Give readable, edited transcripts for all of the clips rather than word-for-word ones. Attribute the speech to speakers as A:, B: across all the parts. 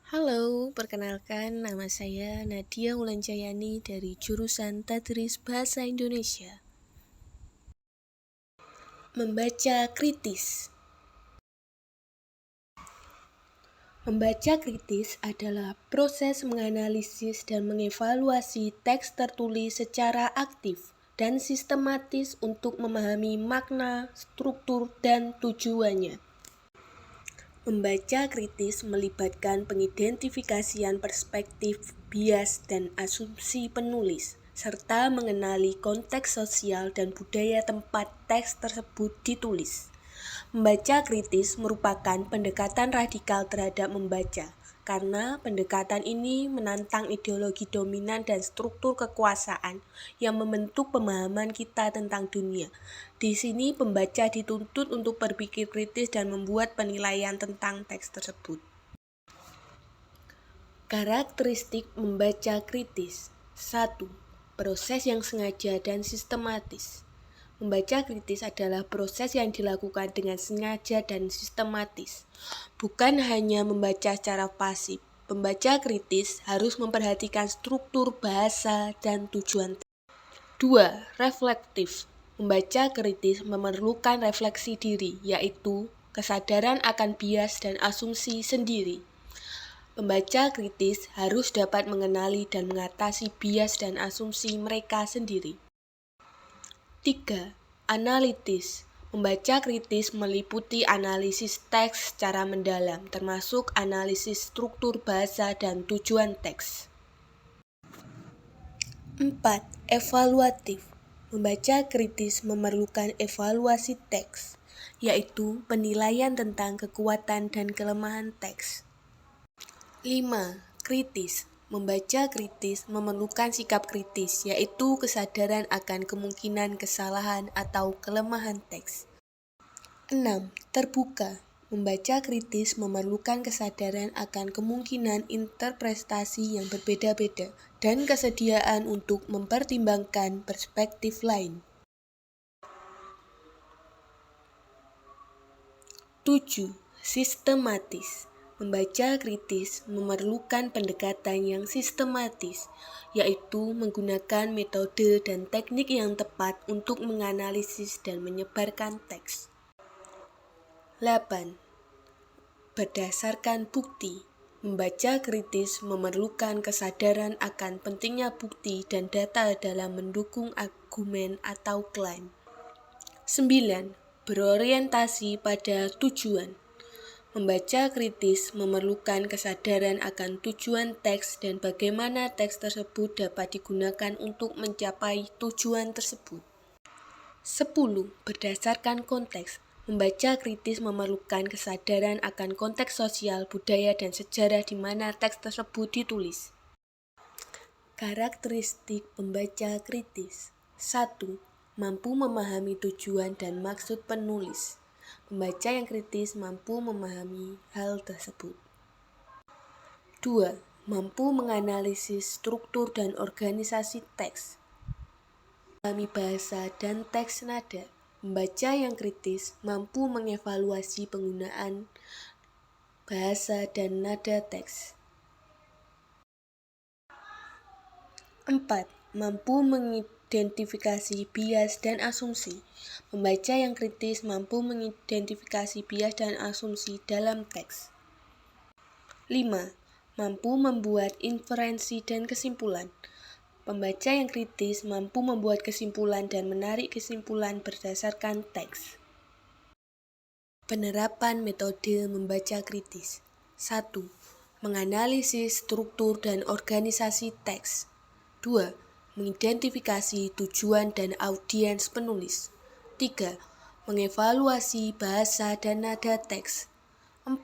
A: Halo, perkenalkan nama saya Nadia Wulanjayani dari jurusan Tadris Bahasa Indonesia. Membaca kritis. Membaca kritis adalah proses menganalisis dan mengevaluasi teks tertulis secara aktif dan sistematis untuk memahami makna, struktur, dan tujuannya. Membaca kritis melibatkan pengidentifikasian perspektif, bias, dan asumsi penulis, serta mengenali konteks sosial dan budaya tempat teks tersebut ditulis. Membaca kritis merupakan pendekatan radikal terhadap membaca, karena pendekatan ini menantang ideologi dominan dan struktur kekuasaan yang membentuk pemahaman kita tentang dunia. Di sini pembaca dituntut untuk berpikir kritis dan membuat penilaian tentang teks tersebut. Karakteristik membaca kritis. 1. Proses yang sengaja dan sistematis. Membaca kritis adalah proses yang dilakukan dengan sengaja dan sistematis, bukan hanya membaca secara pasif. Pembaca kritis harus memperhatikan struktur bahasa dan tujuan. 2. Reflektif. Membaca kritis memerlukan refleksi diri, yaitu kesadaran akan bias dan asumsi sendiri. Pembaca kritis harus dapat mengenali dan mengatasi bias dan asumsi mereka sendiri. 3. Analitis. Membaca kritis meliputi analisis teks secara mendalam, termasuk analisis struktur bahasa dan tujuan teks. 4. Evaluatif. Membaca kritis memerlukan evaluasi teks, yaitu penilaian tentang kekuatan dan kelemahan teks. 5. Kritis. Membaca kritis memerlukan sikap kritis, yaitu kesadaran akan kemungkinan kesalahan atau kelemahan teks. 6. Terbuka. Membaca kritis memerlukan kesadaran akan kemungkinan interpretasi yang berbeda-beda dan kesediaan untuk mempertimbangkan perspektif lain. 7. Sistematis. Membaca kritis memerlukan pendekatan yang sistematis, yaitu menggunakan metode dan teknik yang tepat untuk menganalisis dan menyebarkan teks. 8. Berdasarkan bukti. Membaca kritis memerlukan kesadaran akan pentingnya bukti dan data dalam mendukung argumen atau klaim. 9. Berorientasi pada tujuan. Membaca kritis memerlukan kesadaran akan tujuan teks dan bagaimana teks tersebut dapat digunakan untuk mencapai tujuan tersebut. 10. Berdasarkan konteks. Membaca kritis memerlukan kesadaran akan konteks sosial, budaya, dan sejarah di mana teks tersebut ditulis. Karakteristik pembaca kritis. 1. Mampu memahami tujuan dan maksud penulis. Pembaca yang kritis mampu memahami hal tersebut. 2. Mampu menganalisis struktur dan organisasi teks. Memahami bahasa dan teks nada. Pembaca yang kritis mampu mengevaluasi penggunaan bahasa dan nada teks. 4. Mampu mengidentifikasi bias dan asumsi. Pembaca yang kritis mampu mengidentifikasi bias dan asumsi dalam teks. 5. Mampu membuat inferensi dan kesimpulan. Pembaca yang kritis mampu membuat kesimpulan dan menarik kesimpulan berdasarkan teks. Penerapan metode membaca kritis. 1. Menganalisis struktur dan organisasi teks. 2. Mengidentifikasi tujuan dan audiens penulis. 3. Mengevaluasi bahasa dan nada teks. 4.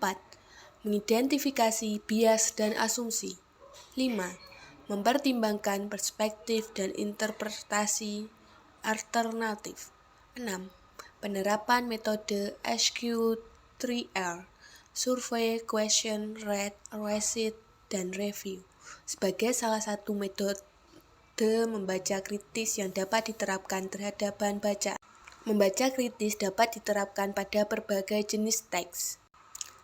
A: Mengidentifikasi bias dan asumsi. 5. Mempertimbangkan perspektif dan interpretasi alternatif. 6. Penerapan metode SQ3R, Survey, Question, Read, Recite, dan Review, sebagai salah satu metode membaca kritis yang dapat diterapkan terhadap bahan bacaan. Membaca kritis dapat diterapkan pada berbagai jenis teks.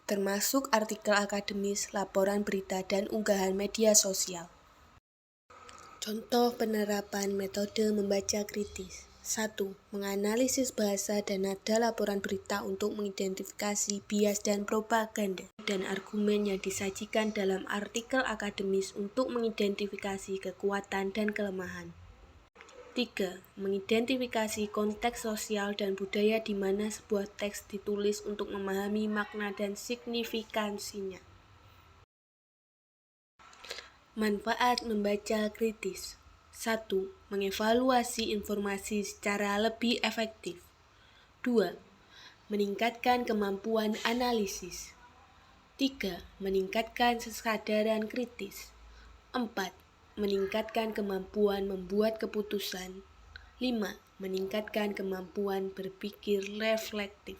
A: termasuk artikel akademis, laporan berita, dan unggahan media sosial. Contoh penerapan metode membaca kritis. 1. Menganalisis bahasa dan nada laporan berita untuk mengidentifikasi bias dan propaganda dan argumen yang disajikan dalam artikel akademis untuk mengidentifikasi kekuatan dan kelemahan. 3. Mengidentifikasi konteks sosial dan budaya di mana sebuah teks ditulis untuk memahami makna dan signifikansinya. Manfaat membaca kritis. 1. Mengevaluasi informasi secara lebih efektif. 2. Meningkatkan kemampuan analisis. 3. Meningkatkan kesadaran kritis. 4. Meningkatkan kemampuan membuat keputusan. 5. Meningkatkan kemampuan berpikir reflektif.